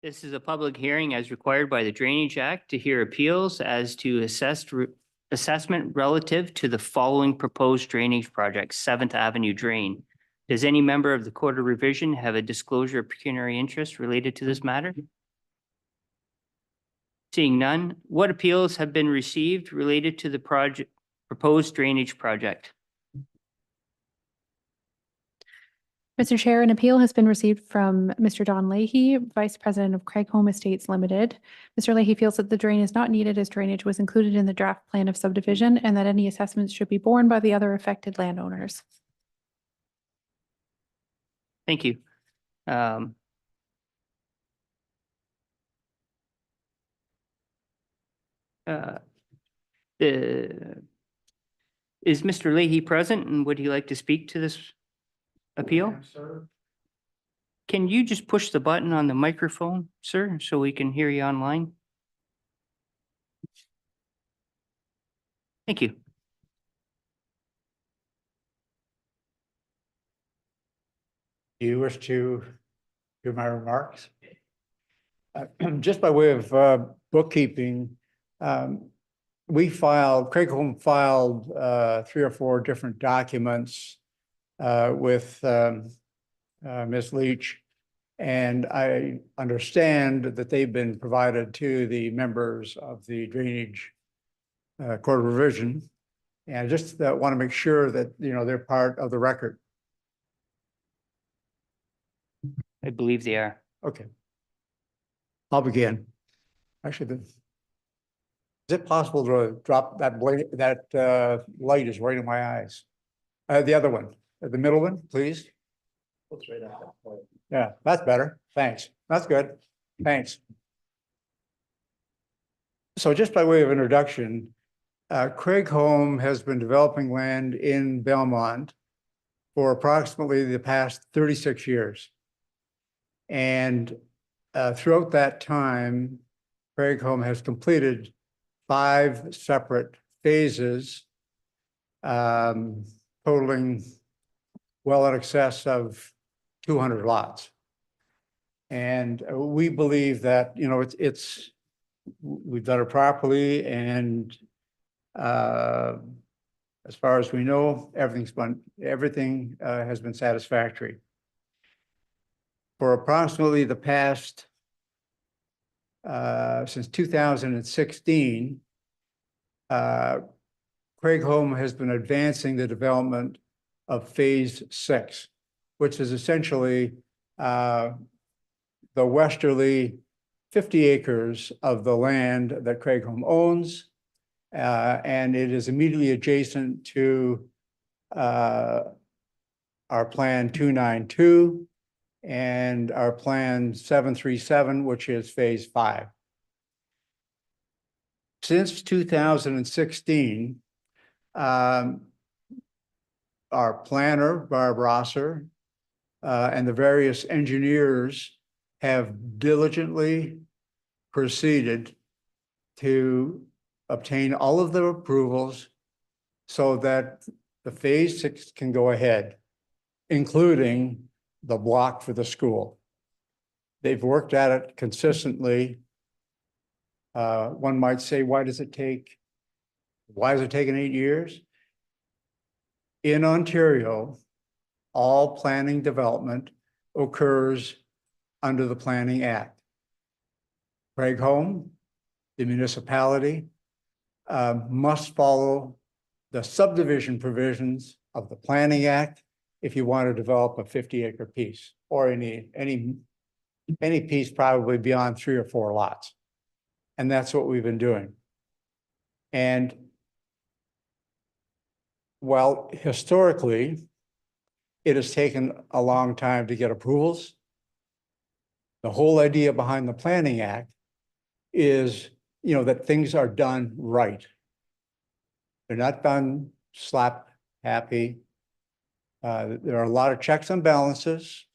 This is a public hearing as required by the Drainage Act to hear appeals as to assessment relative to the following proposed drainage project, 7th Avenue Drain. Does any member of the Court of Revision have a disclosure of pecuniary interest related to this matter? Seeing none, what appeals have been received related to the proposed drainage project? Mr. Chair, an appeal has been received from Mr. Don Leahy, Vice President of Craig Home Estates Limited. Mr. Leahy feels that the drain is not needed as drainage was included in the draft plan of subdivision and that any assessments should be borne by the other affected landowners. Thank you. Is Mr. Leahy present and would he like to speak to this appeal? Yes, sir. Can you just push the button on the microphone, sir, so we can hear you online? Thank you. Do you wish to hear my remarks? Just by way of bookkeeping, Craig Home filed 3 or 4 different documents with Ms. Leach, and I understand that they've been provided to the members of the Drainage Court of Revision, and I just want to make sure that they're part of the record. I believe they are. Okay. I'll begin. Actually, is it possible to drop that blade? That light is right in my eyes. The other one, the middle one, please. Looks right at that point. Yeah, that's better. Thanks. That's good. Thanks. So just by way of introduction, Craig Home has been developing land in Belmont for approximately the past 36 years. And throughout that time, Craig Home has completed 5 separate phases, totaling well in excess of 200 lots. And we believe that, we've done it properly, and as far as we know, everything has been satisfactory. For approximately the past, since 2016, Craig Home has been advancing the development of phase 6, which is essentially the westerly 50 acres of the land that Craig Home owns, and it is immediately adjacent to our plan 292 and our plan 737, which is phase 5. Since 2016, our planner, Barb Rosser, and the various engineers have diligently proceeded to obtain all of the approvals so that the phase 6 can go ahead, including the block for the school. They've worked at it consistently. One might say, why has it taken 8 years? In Ontario, all planning development occurs under the Planning Act. Craig Home, the municipality, must follow the subdivision provisions of the Planning Act if you want to develop a 50-acre piece, or any piece probably beyond 3 or 4 lots. And that's what we've been doing. And while historically it has taken a long time to get approvals, the whole idea behind the Planning Act is, that things are done right. They're not done slap happy. There are a lot of checks and balances.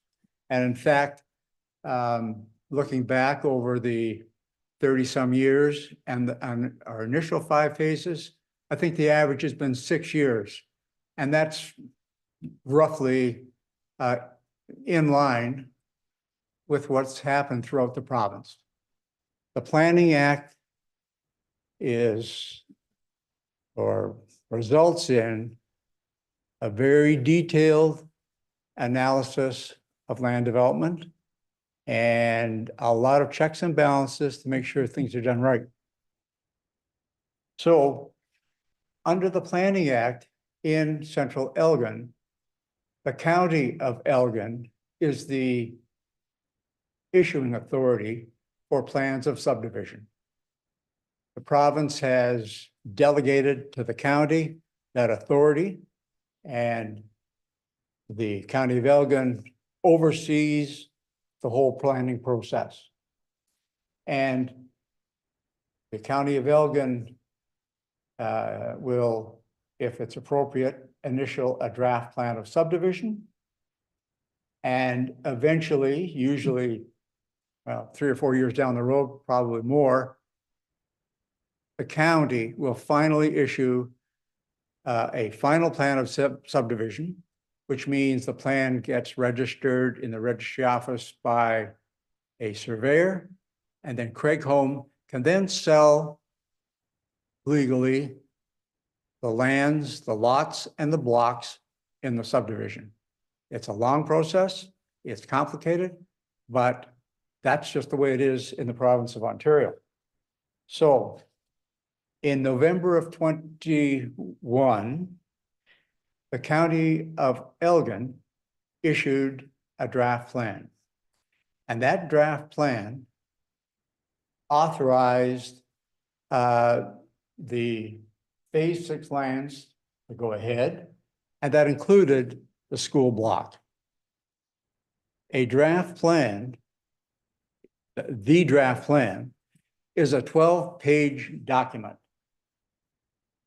And in fact, looking back over the 30-some years and our initial 5 phases, I think the average has been 6 years. And that's roughly in line with what's happened throughout the province. The Planning Act is or results in a very detailed analysis of land development and a lot of checks and balances to make sure things are done right. So under the Planning Act in Central Elgin, the County of Elgin is the issuing authority for plans of subdivision. The province has delegated to the county that authority, and the County of Elgin oversees the whole planning process. And the County of Elgin will, if it's appropriate, initial a draft plan of subdivision. And eventually, usually, well, 3 or 4 years down the road, probably more, the county will finally issue a final plan of subdivision, which means the plan gets registered in the registry office by a surveyor, and then Craig Home can then sell legally the lands, the lots, and the blocks in the subdivision. It's a long process, it's complicated, but that's just the way it is in the province of Ontario. So in November of 21, the County of Elgin issued a draft plan. And that draft plan authorized the Phase 6 lands to go ahead, and that included the school block. A draft plan, the draft plan, is a 12-page document.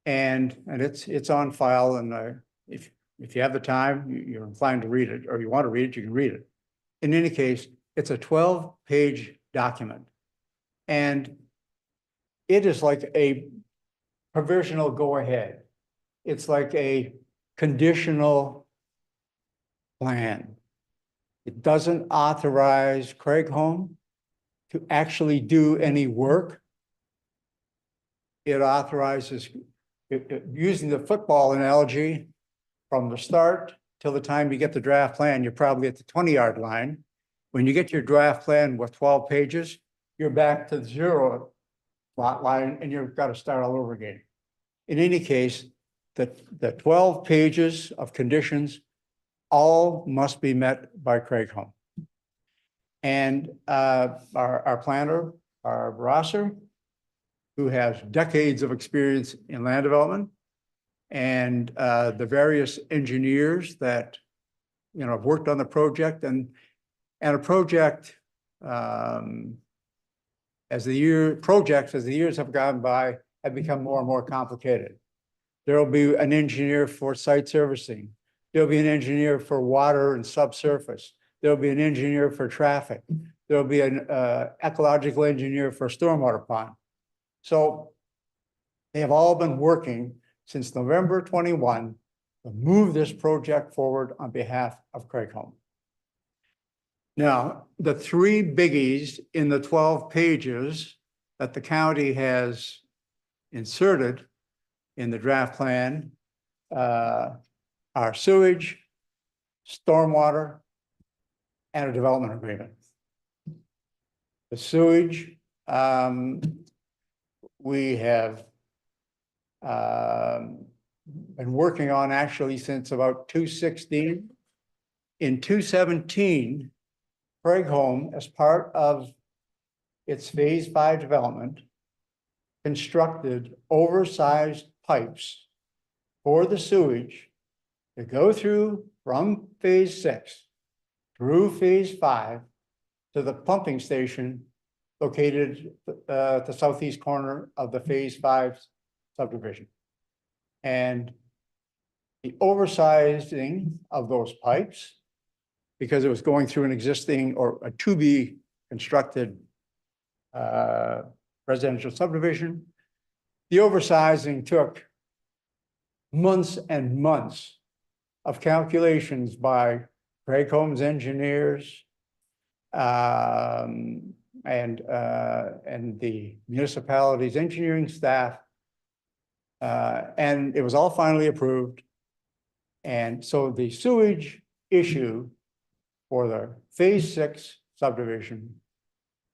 And it's on file, and if you have the time, you're inclined to read it, or you want to read it, you can read it. In any case, it's a 12-page document. And it is like a provisional go-ahead. It's like a conditional plan. It doesn't authorize Craig Home to actually do any work. It authorizes, using the football analogy, from the start till the time you get the draft plan, you're probably at the 20-yard line. When you get your draft plan with 12 pages, you're back to the 0 lot line, and you've got to start all over again. In any case, the 12 pages of conditions all must be met by Craig Home. And our planner, our Rosser, who has decades of experience in land development, and the various engineers that have worked on the project, and a project as the years have gone by have become more and more complicated. There will be an engineer for site servicing. There'll be an engineer for water and subsurface. There'll be an engineer for traffic. There'll be an ecological engineer for stormwater pond. So they have all been working since November 21 to move this project forward on behalf of Craig Home. Now, the 3 biggies in the 12 pages that the county has inserted in the draft plan are sewage, stormwater, and a development agreement. The sewage, we have been working on actually since about 2016. In 2017, Craig Home, as part of its Phase 5 development, constructed oversized pipes for the sewage to go through from Phase 6 through Phase 5 to the pumping station located at the southeast corner of the Phase 5 subdivision. And the oversizing of those pipes, because it was going through an existing or a to be constructed residential subdivision, the oversizing took months and months of calculations by Craig Home's engineers, and the municipality's engineering staff. And it was all finally approved. And so the sewage issue for the Phase 6 subdivision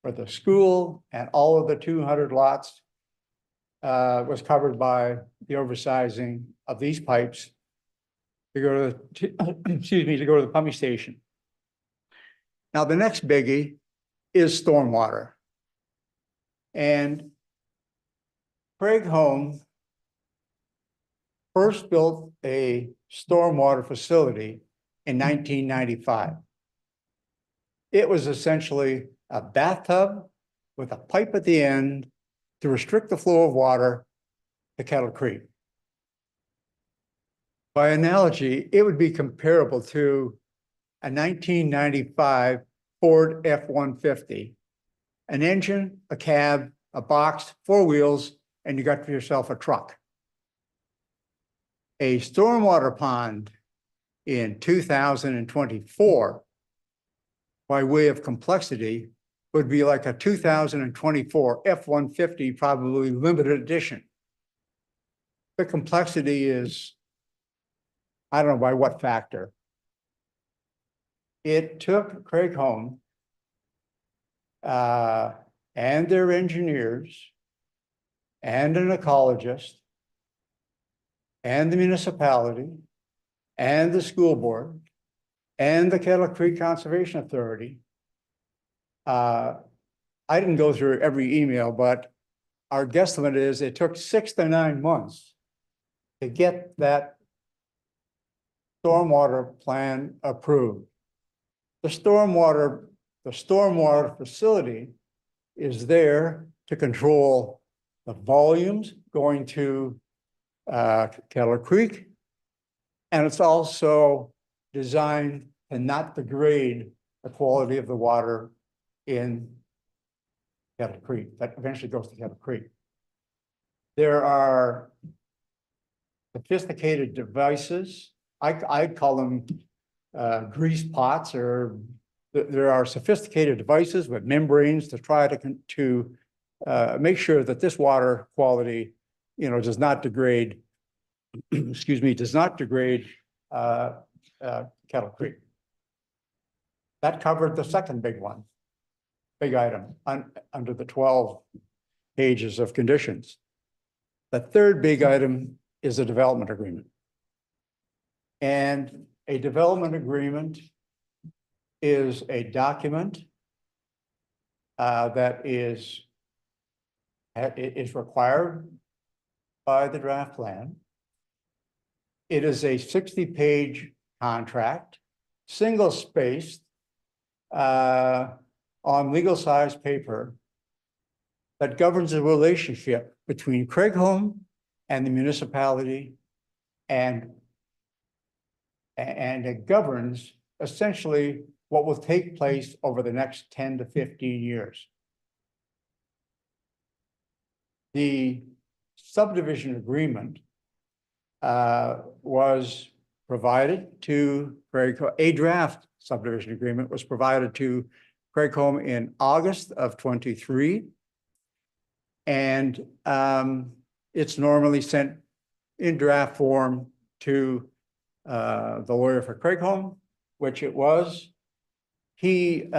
for the school and all of the 200 lots was covered by the oversizing of these pipes to go to, excuse me, to go to the pumping station. Now, the next biggie is stormwater. And Craig Home first built a stormwater facility in 1995. It was essentially a bathtub with a pipe at the end to restrict the flow of water to Kettle Creek. By analogy, it would be comparable to a 1995 Ford F-150, an engine, a cab, a box, 4 wheels, and you got yourself a truck. A stormwater pond in 2024, by way of complexity, would be like a 2024 F-150, probably limited edition. The complexity is, I don't know by what factor. It took Craig Home and their engineers and an ecologist and the municipality and the school board and the Kettle Creek Conservation Authority. I didn't go through every email, but our guesstimate is it took 6 to 9 months to get that stormwater plan approved. The stormwater facility is there to control the volumes going to Kettle Creek. And it's also designed to not degrade the quality of the water in Kettle Creek that eventually goes to Kettle Creek. There are sophisticated devices. I'd call them grease pots, or there are sophisticated devices with membranes to try to make sure that this water quality, does not degrade, excuse me, does not degrade Kettle Creek. That covered the second big item under the 12 pages of conditions. The third big item is a development agreement. And a development agreement is a document that is required by the draft plan. It is a 60-page contract, single-spaced, on legal-sized paper that governs the relationship between Craig Home and the municipality, and it governs essentially what will take place over the next 10 to 15 years. The subdivision agreement was provided to Craig, a draft subdivision agreement was provided to Craig Home in August of 23. And it's normally sent in draft form to the lawyer for Craig Home, which it was. He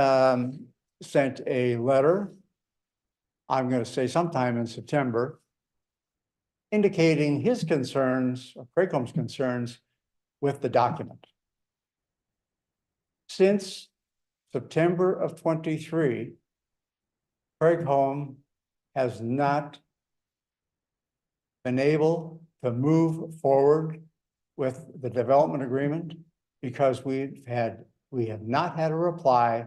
sent a letter, I'm going to say sometime in September, indicating his concerns, Craig Home's concerns, with the document. Since September of 23, Craig Home has not been able to move forward with the development agreement because we have not had a reply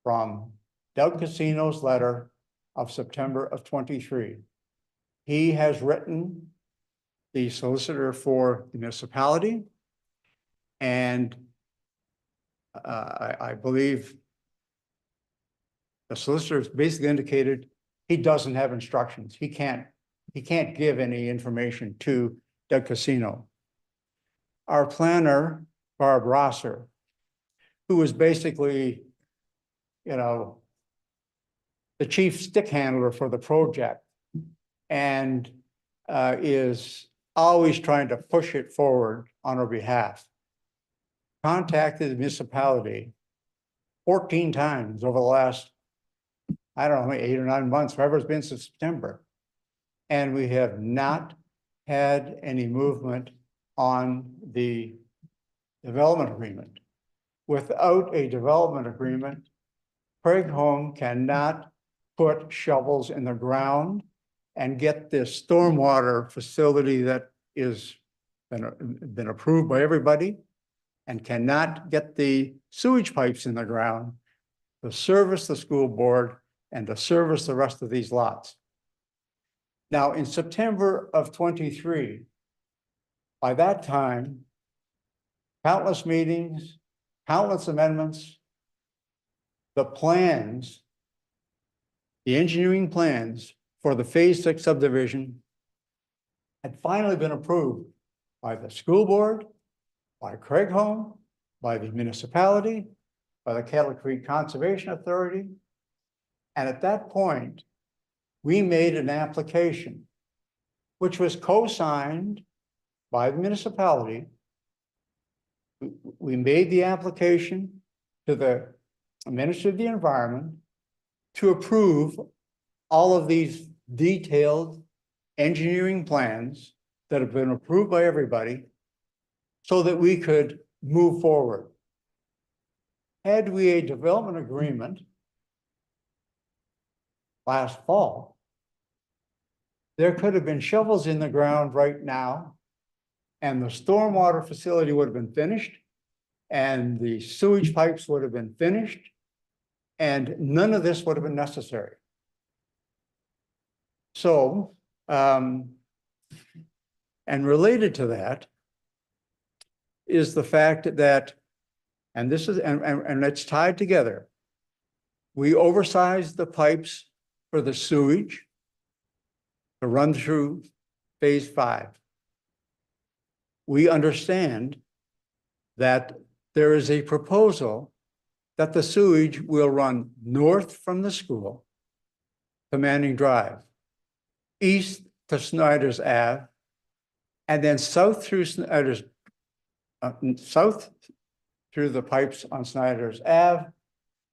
from Doug Casino's letter of September of 23. He has written the solicitor for the municipality, and I believe the solicitor has basically indicated he doesn't have instructions. He can't give any information to Doug Casino. Our planner, Barb Rosser, who is basically you know, the chief stick handler for the project and is always trying to push it forward on our behalf. Contacted the municipality 14 times over the last, I don't know, 8 or 9 months, whatever it's been since September. And we have not had any movement on the development agreement. Without a development agreement, Craig Home cannot put shovels in the ground and get this stormwater facility that is been approved by everybody, and cannot get the sewage pipes in the ground to service the school board and to service the rest of these lots. Now, in September of 23, by that time, countless meetings, countless amendments, the plans, the engineering plans for the Phase 6 subdivision had finally been approved by the school board, by Craig Home, by the municipality, by the Cattle Creek Conservation Authority. And at that point, we made an application, which was co-signed by the municipality. We made the application to the Ministry of the Environment to approve all of these detailed engineering plans that have been approved by everybody so that we could move forward. Had we a development agreement last fall, there could have been shovels in the ground right now, and the stormwater facility would have been finished, and the sewage pipes would have been finished, and none of this would have been necessary. So, and related to that is the fact that, and this is, and it's tied together, we oversized the pipes for the sewage to run through Phase 5. We understand that there is a proposal that the sewage will run north from the school to Manning Drive, east to Snyder's Ave, and then south through Snyder's, south through the pipes on Snyder's Ave,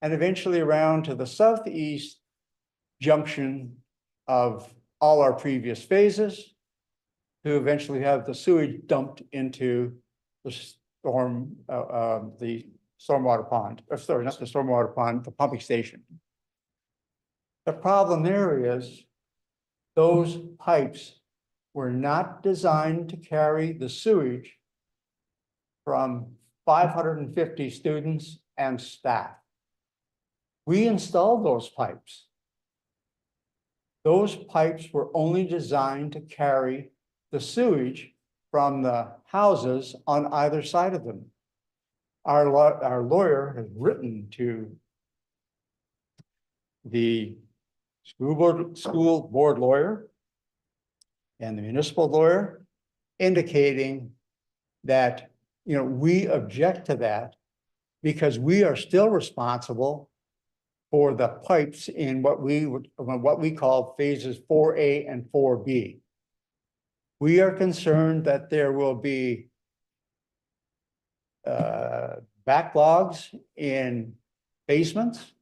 and eventually around to the southeast junction of all our previous phases to eventually have the sewage dumped into the stormwater pond, or sorry, not the stormwater pond, the pumping station. The problem there is those pipes were not designed to carry the sewage from 550 students and staff. We installed those pipes. Those pipes were only designed to carry the sewage from the houses on either side of them. Our lawyer has written to the school board lawyer and the municipal lawyer, indicating that, you know, we object to that because we are still responsible for the pipes in what we call phases 4A and 4B. We are concerned that there will be backlogs in basements,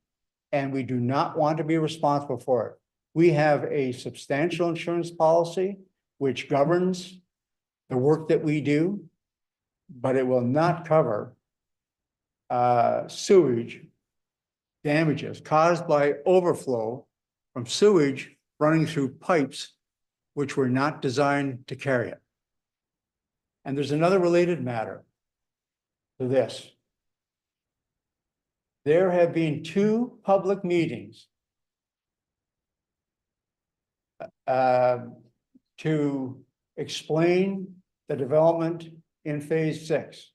and we do not want to be responsible for it. We have a substantial insurance policy which governs the work that we do, but it will not cover sewage damages caused by overflow from sewage running through pipes which were not designed to carry it. And there's another related matter to this. There have been 2 public meetings to explain the development in Phase 6.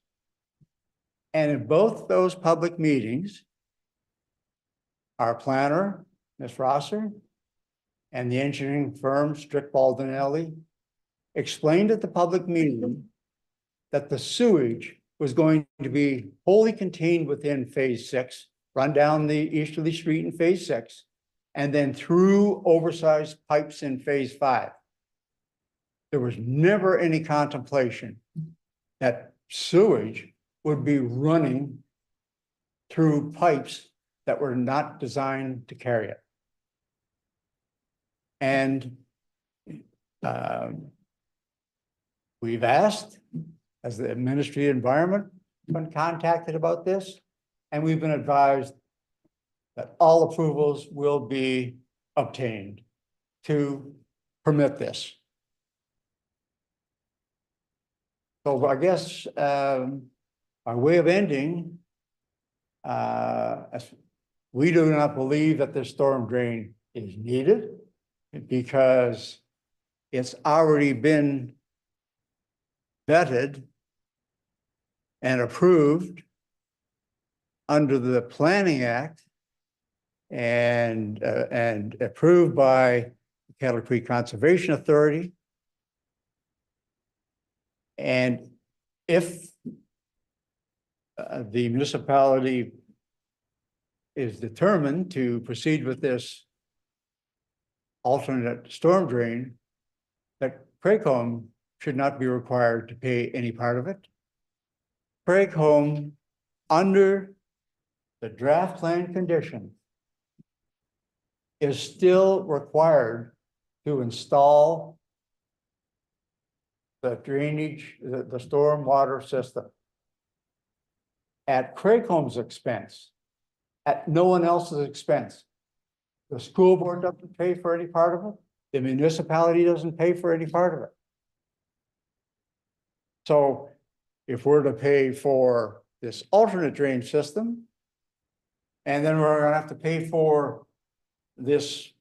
And in both those public meetings, our planner, Ms. Rosser, and the engineering firm, Strick Baldinelli, explained at the public meeting that the sewage was going to be wholly contained within Phase 6 run down the easterly street in phase 6, and then through oversized pipes in phase 5. There was never any contemplation that sewage would be running through pipes that were not designed to carry it. And we've asked, as the Ministry of Environment, been contacted about this, and we've been advised that all approvals will be obtained to permit this. So I guess by way of ending, we do not believe that the storm drain is needed because it's already been vetted and approved under the Planning Act and approved by the Cattle Creek Conservation Authority. And if the municipality is determined to proceed with this alternate storm drain, that Craigholm should not be required to pay any part of it. Craigholm, under the draft plan condition, is still required to install the drainage, the storm water system at Craigholm's expense, at no one else's expense. The school board doesn't pay for any part of it. The municipality doesn't pay for any part of it. So if we're to pay for this alternate drain system, and then we're gonna have to pay for this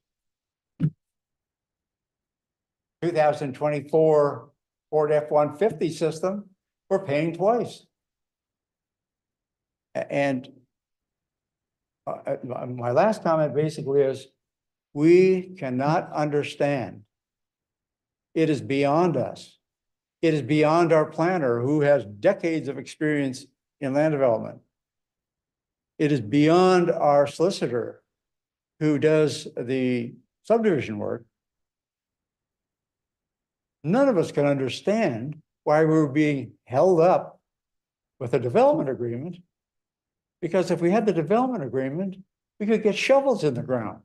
2024 Ford F-150 system, we're paying twice. And my last comment basically is, we cannot understand. It is beyond us. It is beyond our planner, who has decades of experience in land development. It is beyond our solicitor, who does the subdivision work. None of us can understand why we're being held up with a development agreement. Because if we had the development agreement, we could get shovels in the ground.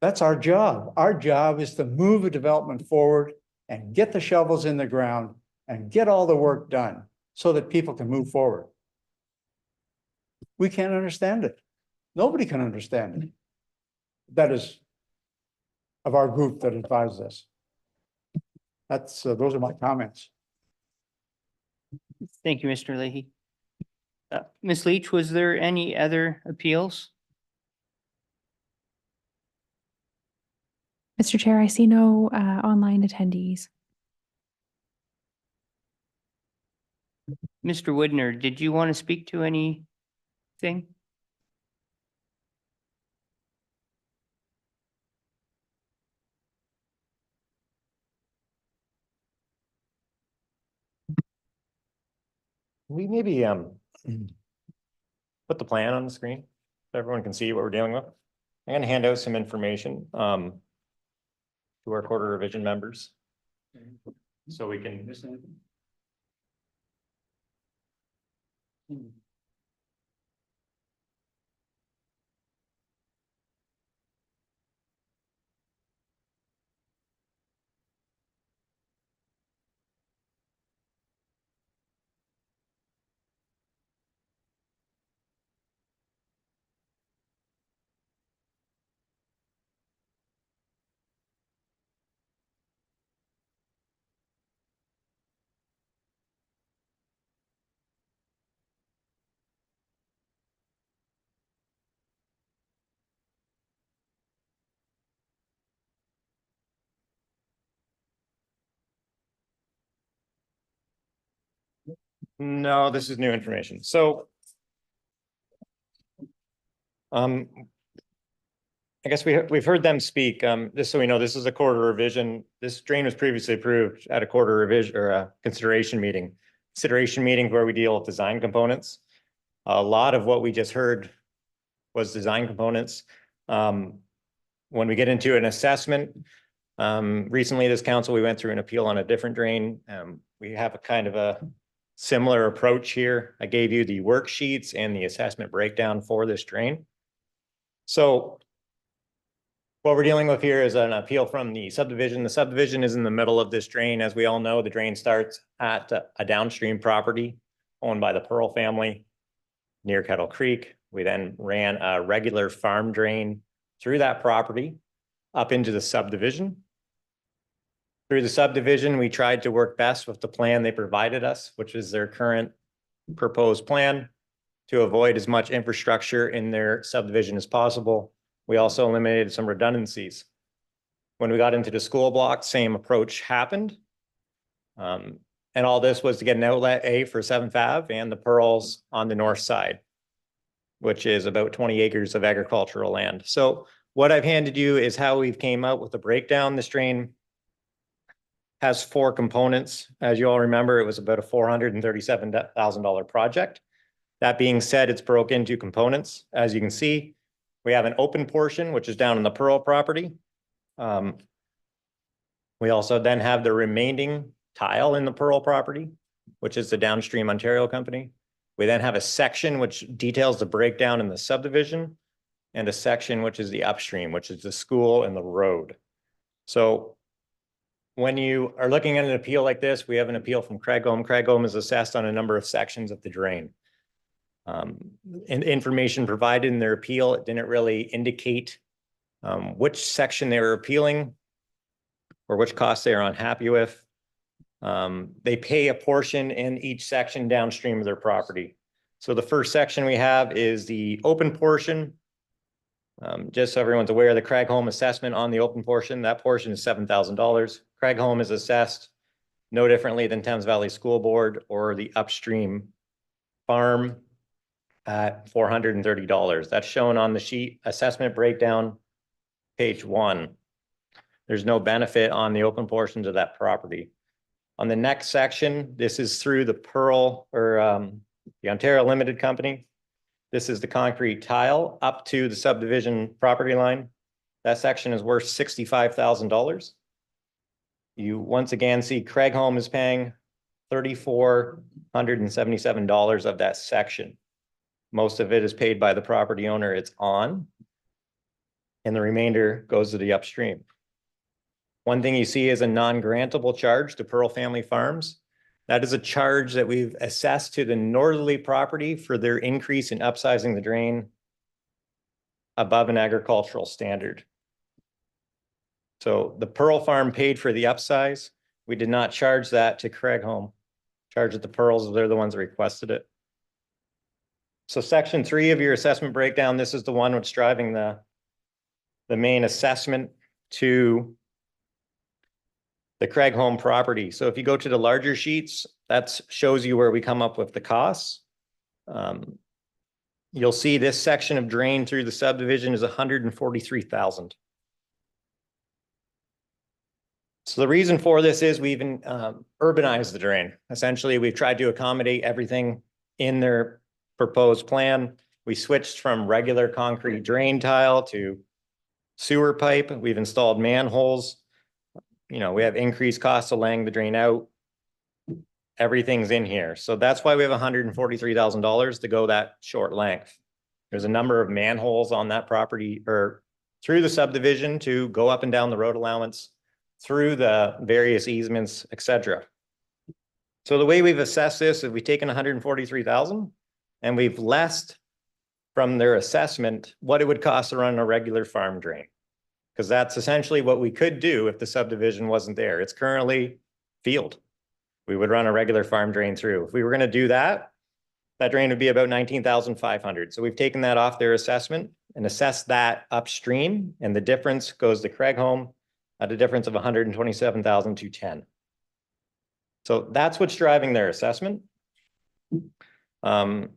That's our job. Our job is to move a development forward and get the shovels in the ground and get all the work done so that people can move forward. We can't understand it. Nobody can understand it. That is of our group that advised us. That's those are my comments. Thank you, Mr. Leahy. Ms. Leach, was there any other appeals? Mr. Chair, I see no online attendees. Mr. Woodner, did you want to speak to anything? We maybe put the plan on the screen so everyone can see what we're dealing with. I'm going to hand out some information to our quarter revision members, so we can. No, this is new information. So I guess we've heard them speak. Just so we know, this is a quarter revision. This drain was previously approved at a quarter revision or a consideration meeting. Consideration meetings where we deal with design components. A lot of what we just heard was design components. When we get into an assessment, recently this council, we went through an appeal on a different drain. We have a kind of a similar approach here. I gave you the worksheets and the assessment breakdown for this drain. So what we're dealing with here is an appeal from the subdivision. The subdivision is in the middle of this drain. As we all know, the drain starts at a downstream property owned by the Pearl family near Kettle Creek. We then ran a regular farm drain through that property up into the subdivision. Through the subdivision, we tried to work best with the plan they provided us, which is their current proposed plan, to avoid as much infrastructure in their subdivision as possible. We also eliminated some redundancies. When we got into the school block, same approach happened. And all this was to get an outlet A for 7th Ave and the Pearls on the north side, which is about 20 acres of agricultural land. So what I've handed you is how we've came out with the breakdown. This drain has 4 components. As you all remember, it was about a $437,000 project. That being said, it's broke into components. As you can see, we have an open portion, which is down in the Pearl property. We also then have the remaining tile in the Pearl property, which is the downstream Ontario company. We then have a section which details the breakdown in the subdivision, and a section which is the upstream, which is the school and the road. So when you are looking at an appeal like this, we have an appeal from Craigholm. Craigholm is assessed on a number of sections of the drain. And information provided in their appeal, it didn't really indicate which section they were appealing or which costs they are unhappy with. They pay a portion in each section downstream of their property. So the first section we have is the open portion. Just so everyone's aware, the Craigholm assessment on the open portion, that portion is $7,000. Craigholm is assessed no differently than Thames Valley School Board or the upstream farm at $430. That's shown on the sheet assessment breakdown, page 1. There's no benefit on the open portions of that property. On the next section, this is through the Pearl or the Ontario Limited Company. This is the concrete tile up to the subdivision property line. That section is worth $65,000. You once again see Craigholm is paying $3,477 of that section. Most of it is paid by the property owner it's on, and the remainder goes to the upstream. One thing you see is a non-grantable charge to Pearl Family Farms. That is a charge that we've assessed to the northerly property for their increase in upsizing the drain above an agricultural standard. So the Pearl Farm paid for the upsize. We did not charge that to Craigholm. Charge it to Pearls, they're the ones that requested it. So section 3 of your assessment breakdown, this is the one that's driving the main assessment to the Craigholm property. So if you go to the larger sheets, that shows you where we come up with the costs. You'll see this section of drain through the subdivision is $143,000. So the reason for this is we've urbanized the drain. Essentially, we've tried to accommodate everything in their proposed plan. We switched from regular concrete drain tile to sewer pipe. We've installed manholes. You know, we have increased costs of laying the drain out. Everything's in here. So that's why we have $143,000 to go that short length. There's a number of manholes on that property or through the subdivision to go up and down the road allowance, through the various easements, etc. So the way we've assessed this is we've taken $143,000 and we've lessed from their assessment what it would cost to run a regular farm drain. Because that's essentially what we could do if the subdivision wasn't there. It's currently field. We would run a regular farm drain through. If we were going to do that, that drain would be about $19,500. So we've taken that off their assessment and assessed that upstream, and the difference goes to Craigholm at a difference of $127,210. So that's what's driving their assessment. Once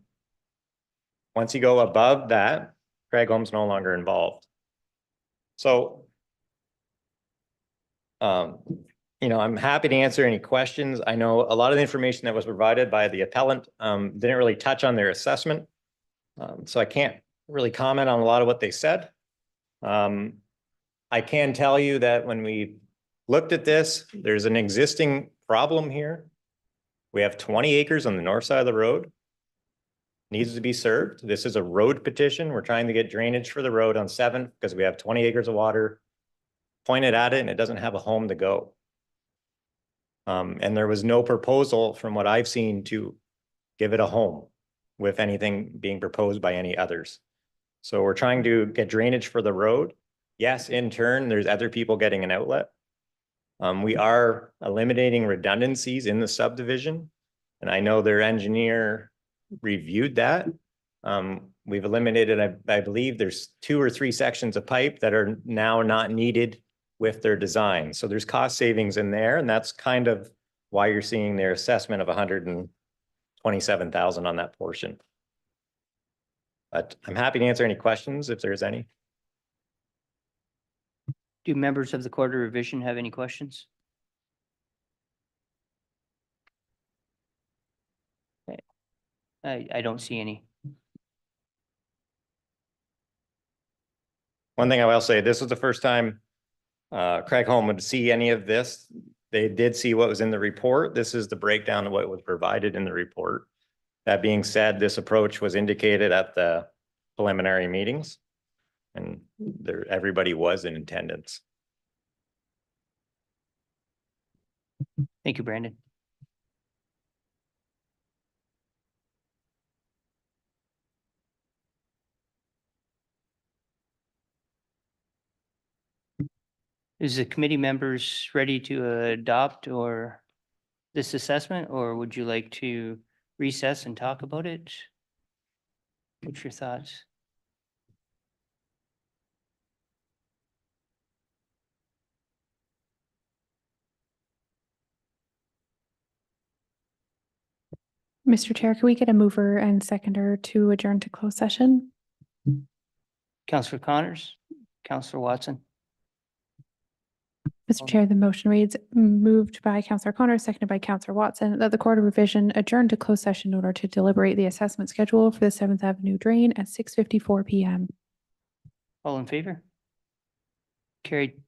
you go above that, Craigholm's no longer involved. So, you know, I'm happy to answer any questions. I know a lot of the information that was provided by the appellant didn't really touch on their assessment. So I can't really comment on a lot of what they said. I can tell you that when we looked at this, there's an existing problem here. We have 20 acres on the north side of the road. Needs to be served. This is a road petition. We're trying to get drainage for the road on 7th because we have 20 acres of water pointed at it and it doesn't have a home to go. And there was no proposal from what I've seen to give it a home with anything being proposed by any others. So we're trying to get drainage for the road. Yes, in turn, there's other people getting an outlet. We are eliminating redundancies in the subdivision. And I know their engineer reviewed that. We've eliminated, I believe there's 2 or 3 sections of pipe that are now not needed with their design. So there's cost savings in there, and that's kind of why you're seeing their assessment of 127,000 on that portion. But I'm happy to answer any questions if there's any. Do members of the Court of Revision have any questions? Okay. I don't see any. One thing I will say, this was the first time Craig Home would see any of this. They did see what was in the report. This is the breakdown of what was provided in the report. That being said, this approach was indicated at the preliminary meetings, and everybody was in attendance. Thank you, Brandon. Is the committee members ready to adopt or this assessment, or would you like to recess and talk about it? What's your thoughts? Mr. Chair, can we get a mover and seconder to adjourn to closed session? Councillor Connors, Councillor Watson. Mr. Chair, the motion reads, moved by Councillor Connor, seconded by Councillor Watson, that the Court of Revision adjourn to closed session in order to deliberate the assessment schedule for the 7th Avenue drain at 6:54 PM. All in favor? Carried.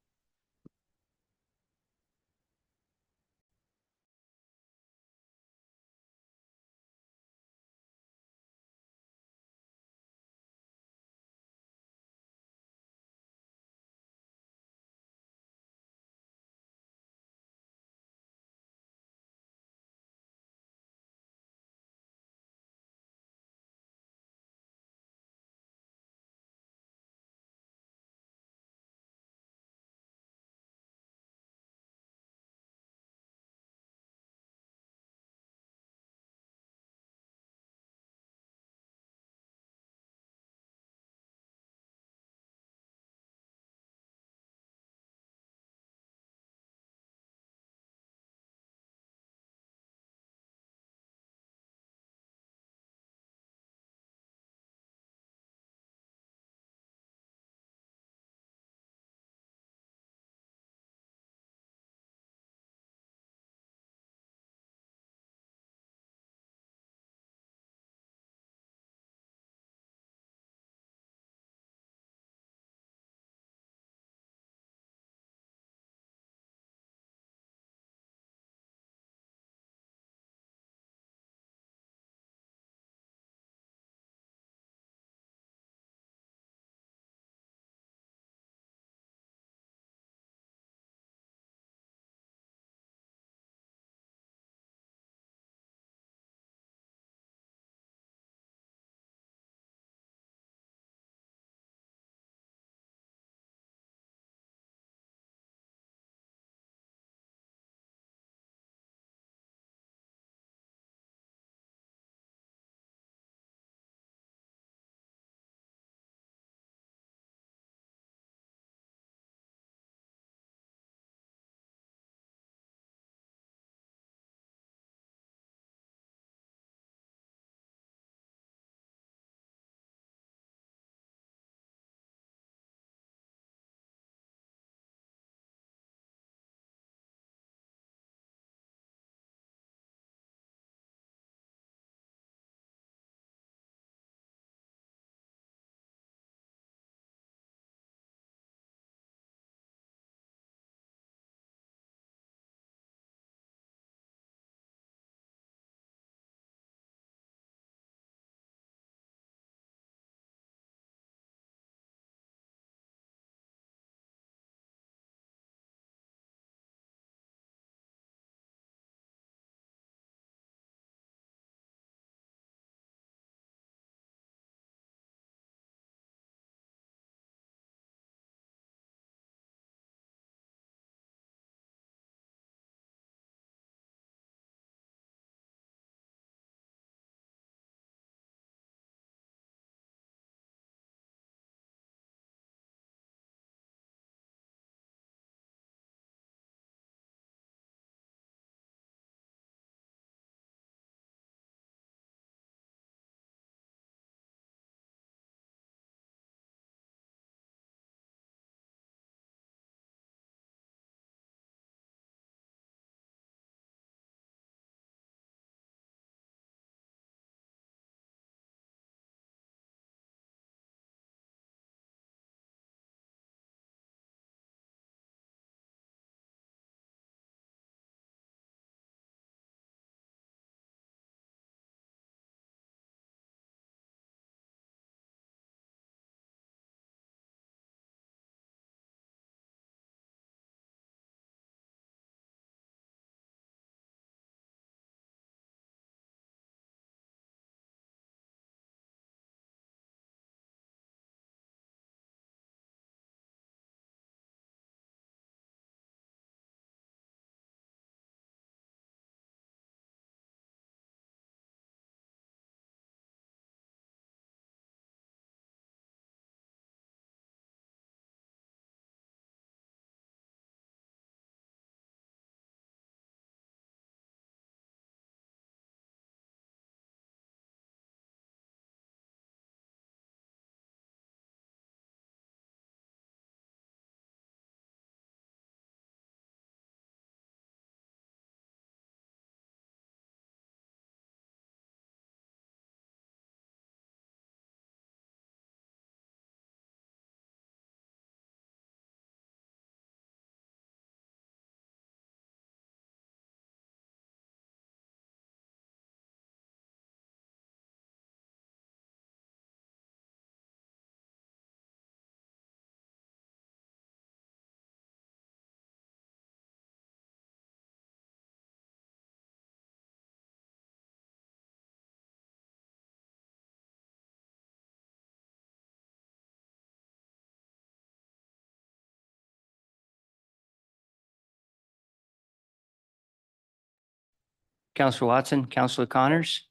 Counselor Watson, Counselor Connors,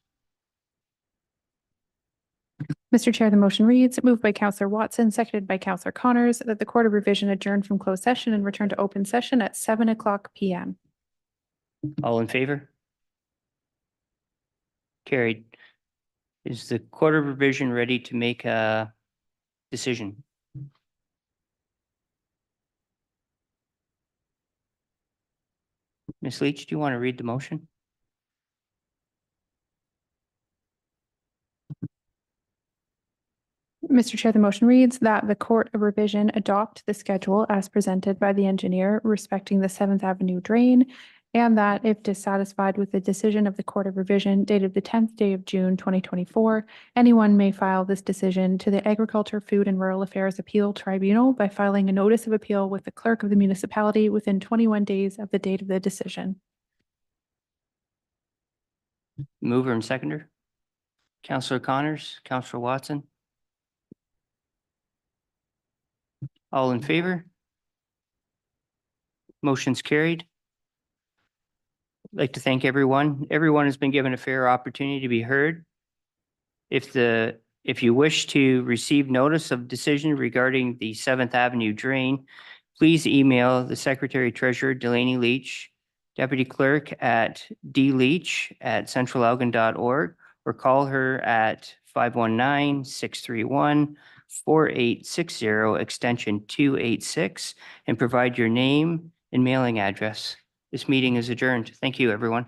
Mr. Chair, the motion reads, moved by Counselor Watson, seconded by Counselor Connors, that the Court of Revision adjourn from closed session and return to open session at 7:00 PM. all in favor? Carried. Is the Court of Revision ready to make a decision? Ms. Leach, do you want to read the motion? Mr. Chair, the motion reads that the Court of Revision adopt the schedule as presented by the engineer respecting the Seventh Avenue drain, and that if dissatisfied with the decision of the Court of Revision dated the 10th day of June 2024, anyone may file this decision to the Agriculture, Food and Rural Affairs Appeal Tribunal by filing a notice of appeal with the clerk of the municipality within 21 days of the date of the decision. Mover and seconder? Counselor Connors, Counselor Watson? All in favor? Motion's carried. I'd like to thank everyone. Everyone has been given a fair opportunity to be heard. If you wish to receive notice of decision regarding the Seventh Avenue drain, please email the Secretary Treasurer Delaney Leach, Deputy Clerk at dleach@centralalgon.org, or call her at 519-631-4860, extension 286, and provide your name and mailing address. This meeting is adjourned. Thank you, everyone.